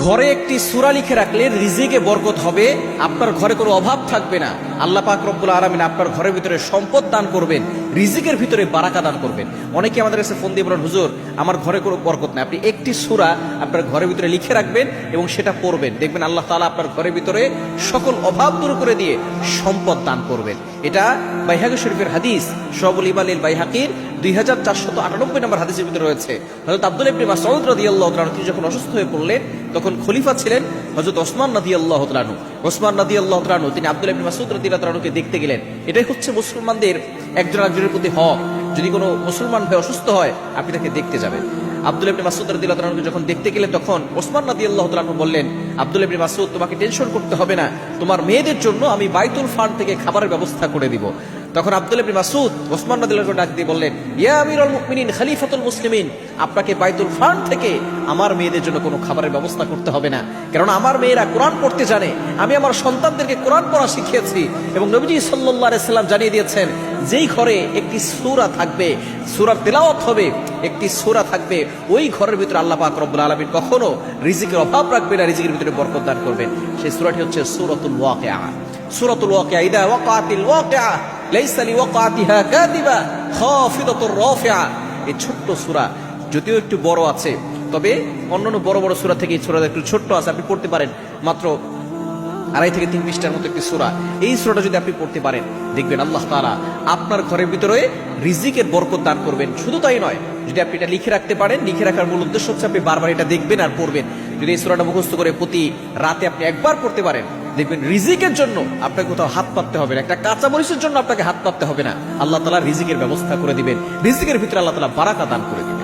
ঘরে একটি সূরা লিখে রাখলে রিজিকে বরকত হবে, আপনার ঘরে কোনো অভাব থাকবে না। আল্লাহ পাক রব্বুল আলামিন আপনার ঘরের ভিতরে সম্পদ দান করবেন, রিজিকের ভিতরে বারাকা দান করবেন। অনেকে আমাদের কাছে ফোন দিয়ে বলেন, হুজুর আমার ঘরে কোনো বরকত নাই। আপনি একটি সূরা আপনার ঘরের ভিতরে লিখে রাখবেন এবং সেটা পড়বেন, দেখবেন আল্লাহ তাআলা আপনার ঘরের ভিতরে সকল অভাব দূর করে দিয়ে সম্পদ দান করবেন। এটা বাইহাকী শরীফের হাদিস, শুআবুল ঈমানিল বাইহাকীর 2498 নম্বর হাদিসের ভিতরে রয়েছে। হযরত আব্দুল্লাহ ইবনে মাসউদ রাদিয়াল্লাহু তাআলা তিনি যখন অসুস্থ হয়ে পড়লেন, তখন খলিফা ছিলেন হযরত ওসমান রাদিয়াল্লাহু তাআলা। ওসমান রাদিয়াল্লাহু তাআলা তিনি আব্দুল্লাহ ইবনে মাসউদ রাদিয়াল্লাহু তাআলাকে দেখতে গেলেন। এটাই হচ্ছে মুসলমানদের একজন আরেকজনের প্রতি হক। যদি কোনো মুসলমান ভাই অসুস্থ হয়, আপনি তাকে দেখতে যাবেন। আব্দুল্লাহ ইবনে মাসউদ রাদিয়াল্লাহু তাআলাকে যখন দেখতে গেলেন, তখন ওসমান রাদিয়াল্লাহু তাআলা বললেন, আব্দুল্লাহ ইবনে মাসউদ, তোমাকে টেনশন করতে হবে না, তোমার মেয়েদের জন্য আমি বাইতুল ফান্ড থেকে খাবারের ব্যবস্থা করে দিব। তখন আব্দুল্লাহ ইবনে মাসউদ ওসমান রাদিয়াল্লাহু তাআলাকে ডাক দিয়ে বললেন, ইয়া আমিরুল মুমিনিন খলিফাতুল মুসলিমিন, আপনাকে বাইতুল ফান্ড থেকে আমার মেয়েদের জন্য কোনো খাবারের ব্যবস্থা করতে হবে না, কারণ আমার মেয়েরা কোরআন পড়তে জানে। আমি আমার সন্তানদেরকে কোরআন পড়া শিখিয়েছি এবং নবীজি সাল্লাল্লাহু আলাইহি সাল্লাম জানিয়ে দিয়েছেন, যেই ঘরে একটি সূরা থাকবে, সূরার তেলাওয়াত হবে, একটি সূরা থাকবে, ওই ঘরের ভিতরে আল্লাহ পাক রব্বুল আলামিন কখনো রিজিকের অভাব রাখবে না, রিজিকের ভিতরে বরকত দান করবেন। সেই সূরাটি হচ্ছে সূরাতুল ওয়াকিয়া। সূরাতুল ওয়াকিয়া, ইদা ওয়াকাতিল ওয়াকিয়া লাইসা লিওয়াকাতিহা কাযিবা খাফিদাতুর রাফিআ। এই ছোট্ট সূরা যদিও একটু বড় আছে, তবে অন্যান্য বড় বড় সূরা থেকে এই সূরাটা একটু ছোট্ট আছে, আপনি পড়তে পারেন। মাত্র 2.5 থেকে 3 পৃষ্ঠার মতো একটি সূরা। এই সূরাটা যদি আপনি পড়তে পারেন, দেখবেন আল্লাহ তাআলা আপনার ঘরের ভিতরে রিজিকের বরকত দান করবেন। শুধু তাই নয়, যদি আপনি এটা লিখে রাখতে পারেন, লিখে রাখার মূল উদ্দেশ্য হচ্ছে আপনি বারবার এটা দেখবেন আর পড়বেন। যদি এই সূরাটা মুখস্থ করে প্রতি রাতে আপনি একবার পড়তে পারেন, দেখবেন রিজিকের জন্য আপনাকে কোথাও হাত পাততে হবে না, একটা কাঁচা মরিচের জন্য আপনাকে হাত পাততে হবে না। আল্লাহ তাআলা রিজিকের ব্যবস্থা করে দিবেন, রিজিকের ভিতরে আল্লাহ তাআলা বারাকা দান করে দিবেন।